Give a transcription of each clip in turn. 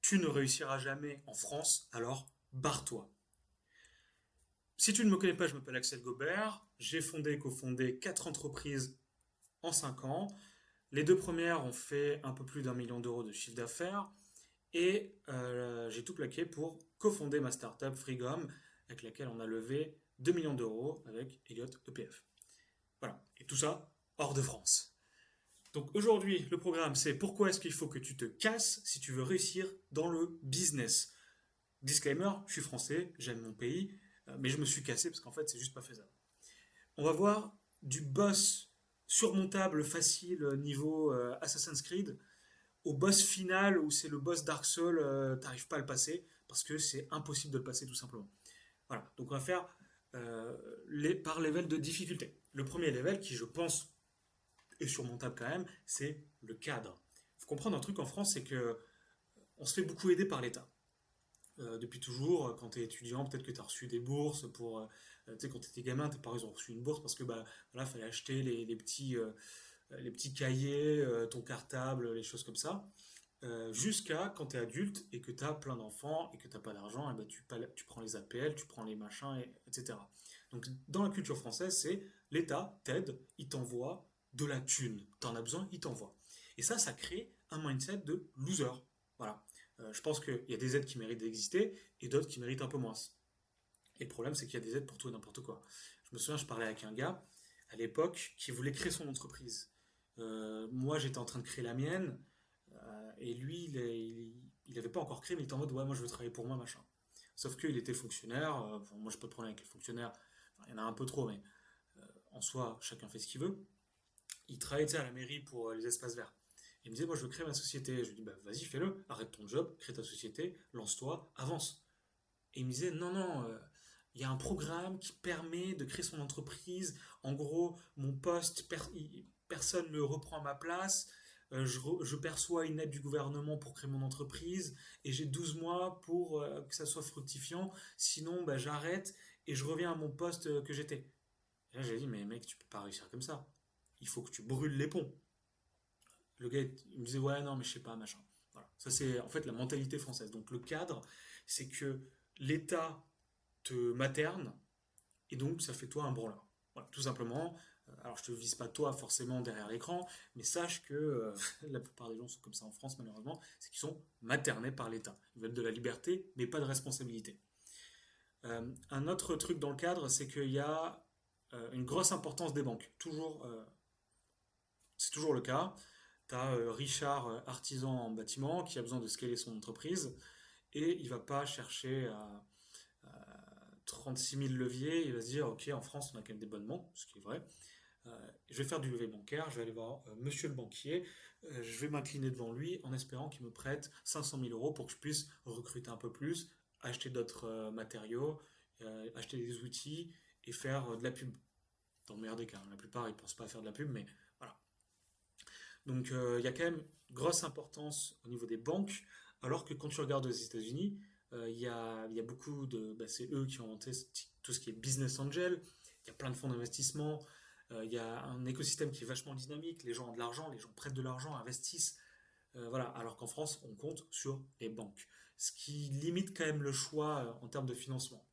tu ne réussiras jamais en France, alors barre-toi. Si tu ne me connais pas, je m'appelle Axel Gobert. J'ai fondé et cofondé 4 entreprises en 5 ans. Les 2 premières ont fait un peu plus d'1 million d'euros de chiffre d'affaires. Et j'ai tout plaqué pour cofonder ma startup Freegom, avec laquelle on a levé 2 millions d'euros avec Elliott EPF. Voilà. Et tout ça hors de France. Donc aujourd'hui, le programme, c'est pourquoi est-ce qu'il faut que tu te casses si tu veux réussir dans le business. Disclaimer, je suis français, j'aime mon pays, mais je me suis cassé parce qu'en fait, c'est juste pas faisable. On va voir du boss surmontable, facile, niveau Assassin's Creed, au boss final où c'est le boss Dark Souls, t'arrives pas à le passer parce que c'est impossible de le passer tout simplement. Voilà, donc on va faire par level de difficulté. Le premier level, qui je pense est surmontable quand même, c'est le cadre. Il faut comprendre un truc en France, c'est que on se fait beaucoup aider par l'État. Depuis toujours, quand tu es étudiant, peut-être que tu as reçu des bourses pour. Tu sais, quand tu étais gamin, tes parents ils ont reçu une bourse parce que bah, voilà, fallait acheter les petits cahiers, ton cartable, les choses comme ça. Jusqu'à quand tu es adulte et que tu as plein d'enfants et que tu n'as pas d'argent, et ben tu prends les APL, tu prends les machins, etc. Donc dans la culture française, c'est l'État t'aide, il t'envoie de la thune. Tu en as besoin, il t'envoie. Et ça crée un mindset de loser. Voilà. Je pense qu'il y a des aides qui méritent d'exister et d'autres qui méritent un peu moins. Et le problème, c'est qu'il y a des aides pour tout et n'importe quoi. Je me souviens, je parlais avec un gars à l'époque qui voulait créer son entreprise. Moi, j'étais en train de créer la mienne. Et lui, il avait pas encore créé, mais il était en mode, ouais, moi je veux travailler pour moi, machin. Sauf qu'il était fonctionnaire. Enfin, moi, j'ai pas de problème avec les fonctionnaires. Enfin, il y en a un peu trop, mais en soi, chacun fait ce qu'il veut. Il travaillait, tu sais, à la mairie pour les espaces verts. Il me disait, moi je veux créer ma société. Je lui dis, bah vas-y, fais-le, arrête ton job, crée ta société, lance-toi, avance. Et il me disait, non, non, il y a un programme qui permet de créer son entreprise. En gros, mon poste, personne ne le reprend à ma place. Je perçois une aide du gouvernement pour créer mon entreprise et j'ai 12 mois pour que ça soit fructifiant. Sinon, bah, j'arrête et je reviens à mon poste que j'étais. Et là, j'ai dit, mais mec, tu peux pas réussir comme ça. Il faut que tu brûles les ponts. Le gars, il me disait, ouais, non, mais je sais pas, machin. Voilà. Ça, c'est en fait la mentalité française. Donc, le cadre, c'est que l'État te materne et donc ça fait toi un branleur. Voilà, tout simplement. Alors, je te vise pas toi forcément derrière l'écran, mais sache que la plupart des gens sont comme ça en France, malheureusement, c'est qu'ils sont maternés par l'État. Ils veulent de la liberté, mais pas de responsabilité. Un autre truc dans le cadre, c'est qu'il y a une grosse importance des banques. C'est toujours le cas. Tu as Richard, artisan en bâtiment, qui a besoin de scaler son entreprise et il va pas chercher à 36 000 leviers. Il va se dire, ok, en France, on a quand même des bonnes banques, ce qui est vrai. Je vais faire du levier bancaire, je vais aller voir monsieur le banquier, je vais m'incliner devant lui en espérant qu'il me prête 500 000 euros pour que je puisse recruter un peu plus, acheter d'autres matériaux, acheter des outils et faire de la pub. Dans le meilleur des cas, hein. La plupart ils ne pensent pas à faire de la pub, mais voilà. Donc il y a quand même grosse importance au niveau des banques, alors que quand tu regardes aux États-Unis, il y a beaucoup de. Bah, c'est eux qui ont inventé tout ce qui est business angel, il y a plein de fonds d'investissement, il y a un écosystème qui est vachement dynamique, les gens ont de l'argent, les gens prêtent de l'argent, investissent. Voilà, alors qu'en France, on compte sur les banques. Ce qui limite quand même le choix en termes de financement.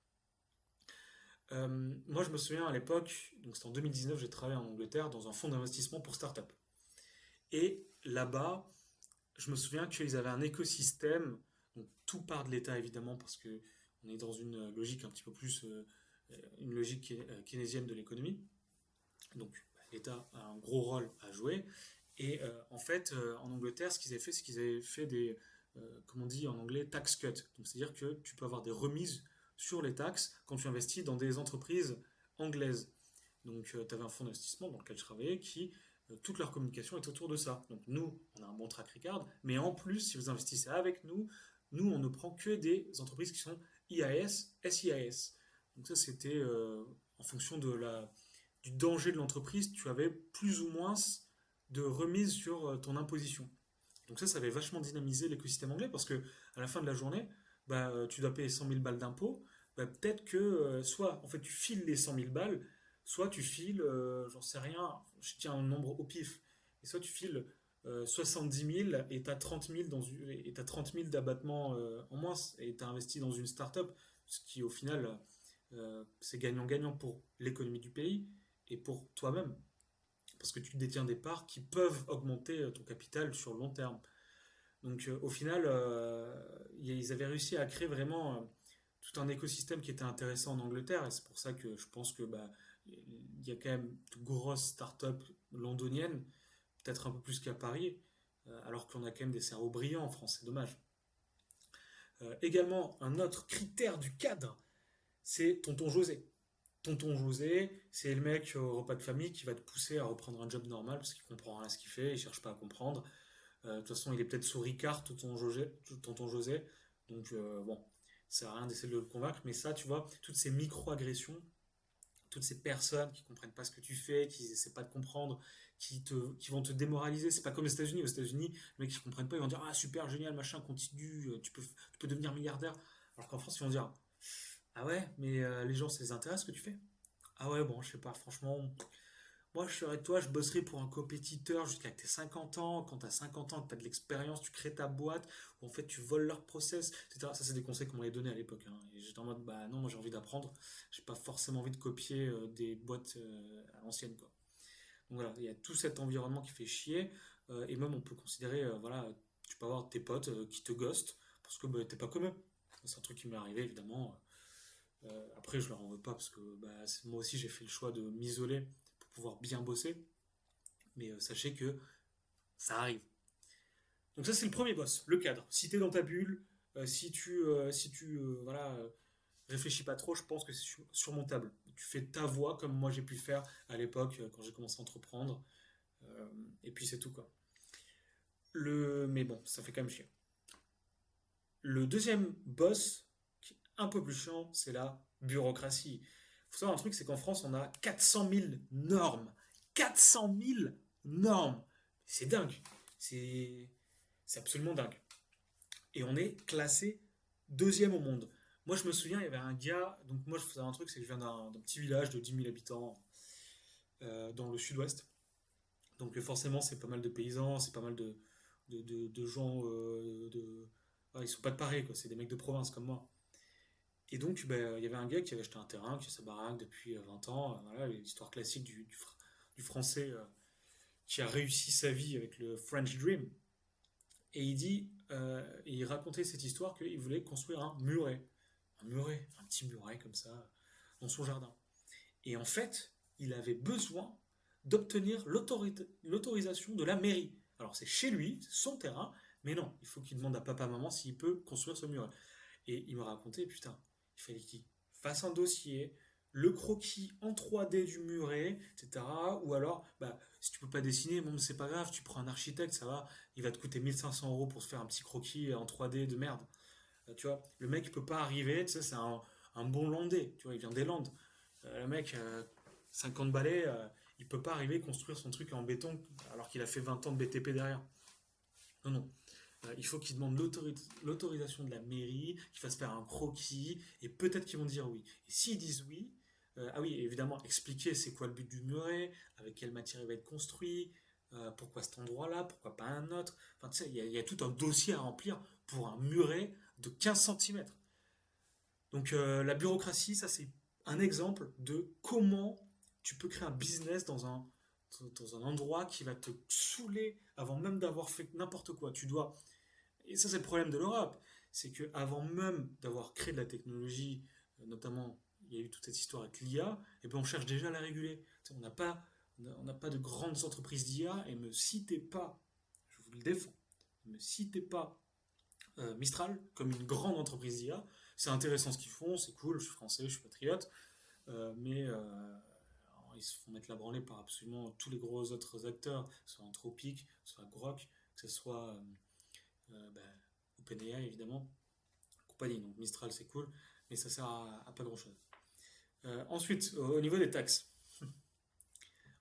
Moi, je me souviens à l'époque, donc c'était en 2019, j'ai travaillé en Angleterre dans un fonds d'investissement pour start-up. Et là-bas, je me souviens qu'ils avaient un écosystème, donc tout part de l'État évidemment, parce que on est dans une logique un petit peu plus, une logique keynésienne de l'économie. Donc bah, l'État a un gros rôle à jouer. Et en fait, en Angleterre, ce qu'ils avaient fait, c'est qu'ils avaient fait des, comme on dit en anglais, tax cut. Donc c'est-à-dire que tu peux avoir des remises sur les taxes quand tu investis dans des entreprises anglaises. Donc tu avais un fonds d'investissement dans lequel je travaillais qui, toute leur communication est autour de ça. Donc nous, on a un bon track record, mais en plus, si vous investissez avec nous, nous, on ne prend que des entreprises qui sont IAS, SIAS. Donc ça, c'était en fonction du danger de l'entreprise, tu avais plus ou moins de remise sur ton imposition. Donc ça avait vachement dynamisé l'écosystème anglais parce que à la fin de la journée, bah, tu dois payer 100 000 balles d'impôts. Bah, peut-être que soit en fait tu files les 100 000 balles, soit tu files, j'en sais rien, je tiens un nombre au pif, et soit tu files 70 000 et tu as 30 000, et t'as 30 000 d'abattement en moins et tu as investi dans une start-up, ce qui au final c'est gagnant-gagnant pour l'économie du pays et pour toi-même parce que tu détiens des parts qui peuvent augmenter ton capital sur le long terme. Donc au final, ils avaient réussi à créer vraiment tout un écosystème qui était intéressant en Angleterre et c'est pour ça que je pense que bah, il y a quand même de grosses startups londoniennes, peut-être un peu plus qu'à Paris, alors qu'on a quand même des cerveaux brillants en France, c'est dommage. Également, un autre critère du cadre, c'est Tonton José. Tonton José, c'est le mec au repas de famille qui va te pousser à reprendre un job normal parce qu'il comprend rien à ce qu'il fait, il cherche pas à comprendre. De toute façon, il est peut-être sous Ricard, tonton José. Donc, bon, ça sert à rien d'essayer de le convaincre. Mais ça, tu vois, toutes ces micro-agressions, toutes ces personnes qui comprennent pas ce que tu fais, qui essaient pas de comprendre, qui vont te démoraliser. C'est pas comme aux États-Unis. Aux États-Unis, les mecs qui comprennent pas, ils vont dire ah super, génial, machin, continue, tu peux devenir milliardaire. Alors qu'en France, ils vont dire ah ouais, mais les gens, ça les intéresse ce que tu fais. Ah ouais, bon, je sais pas, franchement, moi, je serais toi, je bosserais pour un compétiteur jusqu'à tes 50 ans. Quand tu as 50 ans, que tu as de l'expérience, tu crées ta boîte, où en fait tu voles leur process, etc. Ça, c'est des conseils qu'on m'avait donnés à l'époque, hein. Et j'étais en mode, bah non, moi j'ai envie d'apprendre. J'ai pas forcément envie de copier des boîtes à l'ancienne, quoi. Donc voilà, il y a tout cet environnement qui fait chier. Et même, on peut considérer, voilà, tu peux avoir tes potes qui te ghostent parce que bah, t'es pas comme eux. C'est un truc qui m'est arrivé, évidemment. Après, je leur en veux pas parce que bah, moi aussi j'ai fait le choix de m'isoler pour pouvoir bien bosser. Mais sachez que ça arrive. Donc ça c'est le premier boss, le cadre. Si tu es dans ta bulle, si tu voilà, réfléchis pas trop, je pense que c'est surmontable. Tu fais ta voix comme moi j'ai pu faire à l'époque quand j'ai commencé à entreprendre. Euh, et puis c'est tout quoi. Mais bon, ça fait quand même chier. Le deuxième boss, qui est un peu plus chiant, c'est la bureaucratie. Il faut savoir un truc, c'est qu'en France, on a 400 000 normes. 400 000 normes. C'est dingue. C'est c'est absolument dingue. Et on est classé deuxième au monde. Moi, je me souviens, il y avait un gars. Donc, moi, je faisais un truc, c'est que je viens d'un petit village de 10 000 habitants dans le sud-ouest. Donc, forcément, c'est pas mal de paysans, c'est pas mal de gens. Ouais, ils sont pas de Paris, quoi. C'est des mecs de province comme moi. Et donc, ben, il y avait un gars qui avait acheté un terrain, qui a sa baraque depuis 20 ans. Voilà, l'histoire classique du français qui a réussi sa vie avec le French Dream. Et il racontait cette histoire qu'il voulait construire un petit muret comme ça, dans son jardin. Et en fait, il avait besoin d'obtenir l'autorisation de la mairie. Alors c'est chez lui, c'est son terrain, mais non, il faut qu'il demande à papa-maman s'il peut construire ce muret. Et il me racontait, putain, il fallait qu'il fasse un dossier, le croquis en 3D du muret, etc. Ou alors, bah, si tu peux pas dessiner, bon, c'est pas grave, tu prends un architecte, ça va, il va te coûter 1 500 € pour se faire un petit croquis en 3D de merde. Tu vois, le mec, il peut pas arriver, tu sais, c'est un bon landais, tu vois, il vient des Landes. Le mec, 50 balais, il peut pas arriver construire son truc en béton alors qu'il a fait 20 ans de BTP derrière. Non, non. Il faut qu'ils demandent l'autorisation de la mairie, qu'ils fassent faire un croquis, et peut-être qu'ils vont dire oui. Et s'ils disent oui, ah oui, évidemment, expliquer c'est quoi le but du muret, avec quelle matière il va être construit, pourquoi cet endroit-là, pourquoi pas un autre. Enfin, tu sais, il y a tout un dossier à remplir pour un muret de 15 centimètres. Donc la bureaucratie, ça c'est un exemple de comment tu peux créer un business dans un endroit qui va te saouler avant même d'avoir fait n'importe quoi. Et ça, c'est le problème de l'Europe. C'est qu'avant même d'avoir créé de la technologie, notamment, il y a eu toute cette histoire avec l'IA, et ben on cherche déjà à la réguler. On n'a pas de grandes entreprises d'IA, et me citez pas, je vous le défends, ne me citez pas Mistral comme une grande entreprise d'IA. C'est intéressant ce qu'ils font, c'est cool, je suis français, je suis patriote, mais ils se font mettre la branlée par absolument tous les gros autres acteurs, que ce soit Anthropic, que ce soit Grok, que ce soit bah, OpenAI évidemment, compagnie. Donc Mistral c'est cool, mais ça sert à pas grand chose. Ensuite, au niveau des taxes,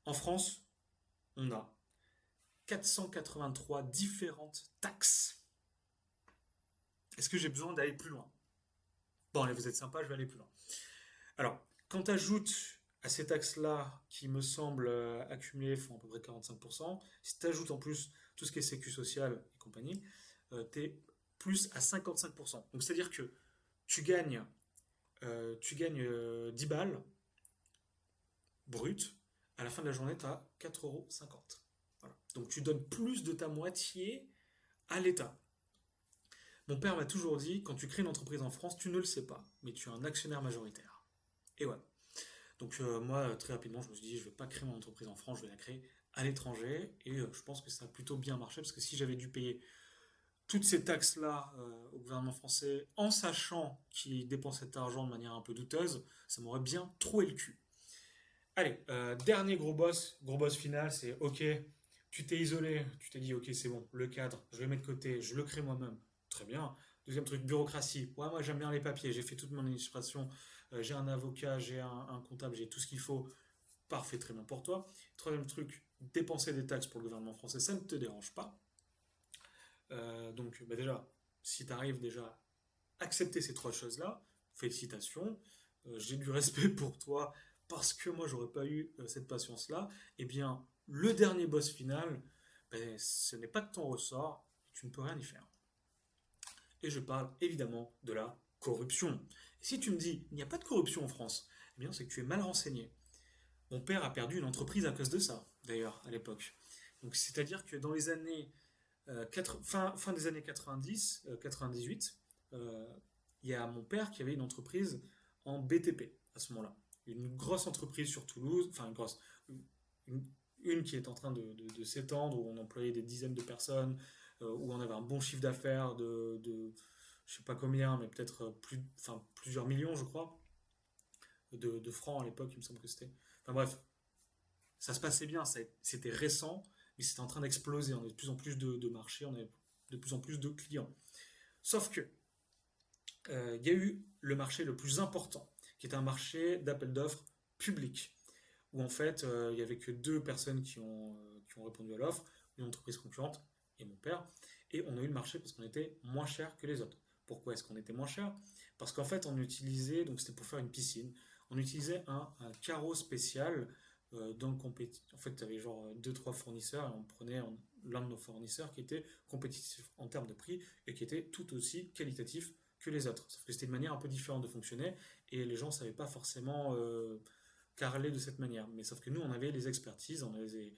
en France, on a 483 différentes taxes. Est-ce que j'ai besoin d'aller plus loin? Bon, allez, vous êtes sympa, je vais aller plus loin. Alors, quand tu ajoutes à ces taxes-là, qui me semblent accumulées, font à peu près 45%, si tu ajoutes en plus tout ce qui est sécu social et compagnie, tu es plus à 55%. Donc c'est-à-dire que tu gagnes, tu gagnes 10 balles brutes, à la fin de la journée, tu as 4,50 €. Voilà. Donc tu donnes plus de ta moitié à l'État. Mon père m'a toujours dit, quand tu crées une entreprise en France, tu ne le sais pas, mais tu es un actionnaire majoritaire. Et ouais. Donc moi, très rapidement, je me suis dit, je ne vais pas créer mon entreprise en France, je vais la créer à l'étranger. Et je pense que ça a plutôt bien marché, parce que si j'avais dû payer toutes ces taxes-là au gouvernement français, en sachant qu'il dépense cet argent de manière un peu douteuse, ça m'aurait bien troué le cul. Allez, dernier gros boss final, c'est ok, tu t'es isolé, tu t'es dit ok, c'est bon, le cadre, je le mets de côté, je le crée moi-même, très bien. Deuxième truc, bureaucratie. Ouais, moi j'aime bien les papiers, j'ai fait toute mon administration, j'ai un avocat, j'ai un comptable, j'ai tout ce qu'il faut, parfait, très bien pour toi. Troisième truc, dépenser des taxes pour le gouvernement français, ça ne te dérange pas. Donc bah déjà, si tu arrives déjà à accepter ces trois choses-là, félicitations, j'ai du respect pour toi parce que moi j'aurais pas eu cette patience-là. Eh bien, le dernier boss final, ben, ce n'est pas de ton ressort, tu ne peux rien y faire. Et je parle évidemment de la corruption. Et si tu me dis, il n'y a pas de corruption en France, eh bien c'est que tu es mal renseigné. Mon père a perdu une entreprise à cause de ça, d'ailleurs, à l'époque. Donc c'est-à-dire que dans les années fin des années 90, 98, euh, il y a mon père qui avait une entreprise en BTP à ce moment-là. Une grosse entreprise sur Toulouse, enfin une grosse, une, une qui est en train de s'étendre, où on employait des dizaines de personnes, où on avait un bon chiffre d'affaires je sais pas combien, mais peut-être enfin, plusieurs millions, je crois, de francs à l'époque, il me semble que c'était. Enfin bref, ça se passait bien, c'était récent, mais c'était en train d'exploser. On avait de plus en plus de marchés, on avait de plus en plus de clients. Sauf que il y a eu le marché le plus important, qui est un marché d'appel d'offres public, où en fait il n'y avait que deux personnes qui ont répondu à l'offre, une entreprise concurrente et mon père, et on a eu le marché parce qu'on était moins cher que les autres. Pourquoi est-ce qu'on était moins cher? Parce qu'en fait on utilisait, donc c'était pour faire une piscine, on utilisait un carreau spécial dans le compétitif. En fait, tu avais genre deux trois fournisseurs et on prenait l'un de nos fournisseurs qui était compétitif en termes de prix et qui était tout aussi qualitatif que les autres. Sauf que c'était une manière un peu différente de fonctionner et les gens ne savaient pas forcément carreler de cette manière. Mais sauf que nous, on avait les expertises, on avait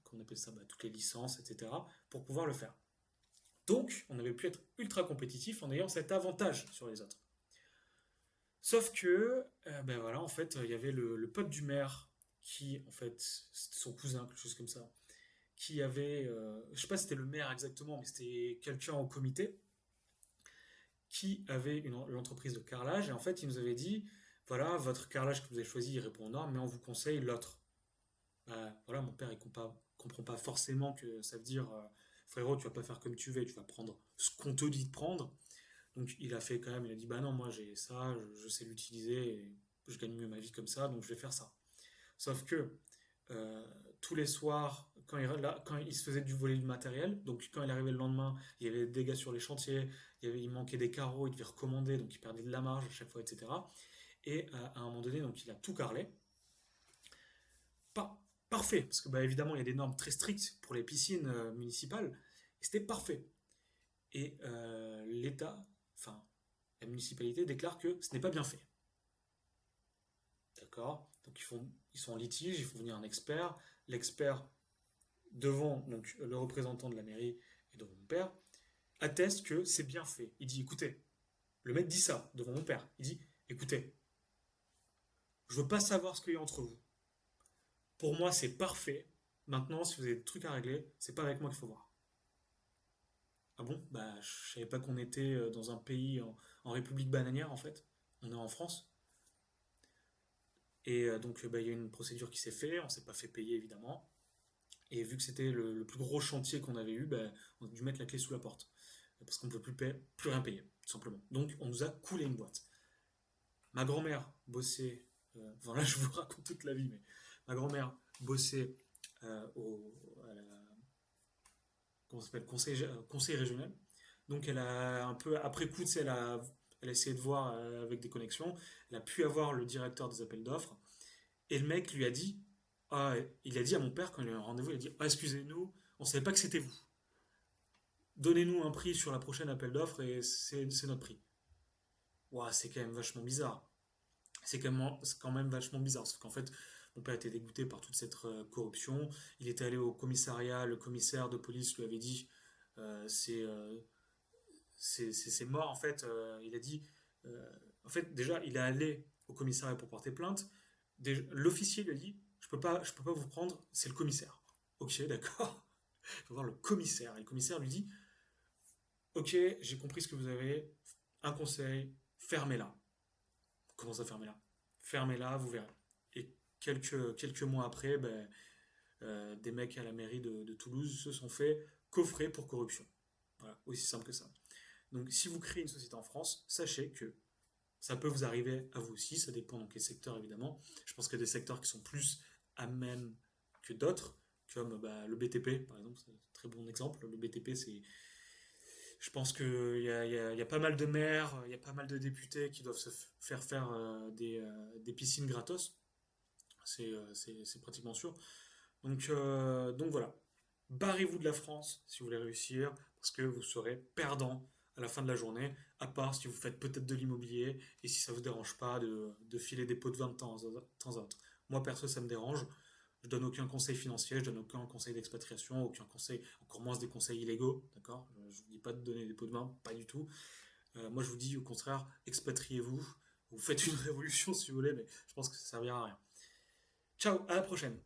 comment on appelle ça, bah, toutes les licences, etc. pour pouvoir le faire. Donc, on avait pu être ultra compétitif en ayant cet avantage sur les autres. Sauf que, ben voilà, en fait, il y avait le pote du maire qui, en fait, c'était son cousin, quelque chose comme ça, qui avait, je sais pas si c'était le maire exactement, mais c'était quelqu'un au comité, qui avait l'entreprise de carrelage, et en fait, il nous avait dit, voilà, votre carrelage que vous avez choisi, il répond aux normes, mais on vous conseille l'autre. Voilà, mon père, il comprend pas forcément que ça veut dire, frérot, tu vas pas faire comme tu veux, tu vas prendre ce qu'on te dit de prendre. Donc il a fait quand même, il a dit, bah non, moi j'ai ça, je sais l'utiliser, et je gagne mieux ma vie comme ça, donc je vais faire ça. Sauf que euh, tous les soirs, quand il se faisait du volet du matériel, donc quand il arrivait le lendemain, il y avait des dégâts sur les chantiers, il manquait des carreaux, il devait recommander, donc il perdait de la marge à chaque fois, etc. Et à un moment donné, donc il a tout carrelé. Pas parfait, parce que bah, évidemment, il y a des normes très strictes pour les piscines municipales, et c'était parfait. Et l'État, enfin la municipalité, déclare que ce n'est pas bien fait. D'accord? Donc ils sont en litige, ils font venir un expert. L'expert, devant donc, le représentant de la mairie et devant mon père, atteste que c'est bien fait. Il dit, écoutez, le mec dit ça devant mon père. Il dit, écoutez, je veux pas savoir ce qu'il y a entre vous. Pour moi, c'est parfait. Maintenant, si vous avez des trucs à régler, c'est pas avec moi qu'il faut voir. Ah bon? Bah, je savais pas qu'on était dans un pays en République bananière, en fait. On est en France. Et donc, bah, il y a une procédure qui s'est faite. On s'est pas fait payer, évidemment. Et vu que c'était le plus gros chantier qu'on avait eu, bah, on a dû mettre la clé sous la porte. Parce qu'on ne peut plus rien payer, tout simplement. Donc, on nous a coulé une boîte. Ma grand-mère bossait. Enfin, là, je vous raconte toute la vie, mais ma grand-mère bossait à la comment ça s'appelle, conseil régional. Donc elle a un peu, après coup, elle a essayé de voir avec des connexions, elle a pu avoir le directeur des appels d'offres, et le mec lui a dit, il a dit à mon père quand il a eu un rendez-vous, il a dit, ah, excusez-nous, On ne savait pas que c'était vous. Donnez-nous un prix sur la prochaine appel d'offres et c'est notre prix. Ouah, c'est quand même vachement bizarre. C'est quand même vachement bizarre. Parce qu'en fait, mon père était dégoûté par toute cette corruption. Il était allé au commissariat, le commissaire de police lui avait dit c'est mort en fait. Il a dit en fait déjà il est allé au commissariat pour porter plainte. L'officier lui a dit je peux pas vous prendre, c'est le commissaire. Ok, d'accord. Il faut voir le commissaire. Et le commissaire lui dit ok, j'ai compris ce que vous avez. Un conseil, fermez-la. Comment ça, fermez-la? Fermez-la, vous verrez. Et quelques mois après, ben, des mecs à la mairie de Toulouse se sont fait coffrer pour corruption. Voilà, aussi simple que ça. Donc si vous créez une société en France, sachez que ça peut vous arriver à vous aussi, ça dépend dans quel secteur évidemment. Je pense qu'il y a des secteurs qui sont plus à même que d'autres, comme bah, le BTP par exemple, c'est un très bon exemple. Le BTP, je pense qu'il y a pas mal de maires, il y a pas mal de députés qui doivent se faire des piscines gratos, c'est pratiquement sûr. Donc voilà, barrez-vous de la France si vous voulez réussir, parce que vous serez perdant à la fin de la journée, à part si vous faites peut-être de l'immobilier et si ça vous dérange pas de filer des pots de vin de temps à autre. Moi perso ça me dérange. Je donne aucun conseil financier, je donne aucun conseil d'expatriation, aucun conseil, encore moins des conseils illégaux, d'accord. Je vous dis pas de donner des pots de vin, pas du tout. Moi je vous dis au contraire, expatriez-vous, vous faites une révolution si vous voulez, mais je pense que ça servira à rien. Ciao, à la prochaine.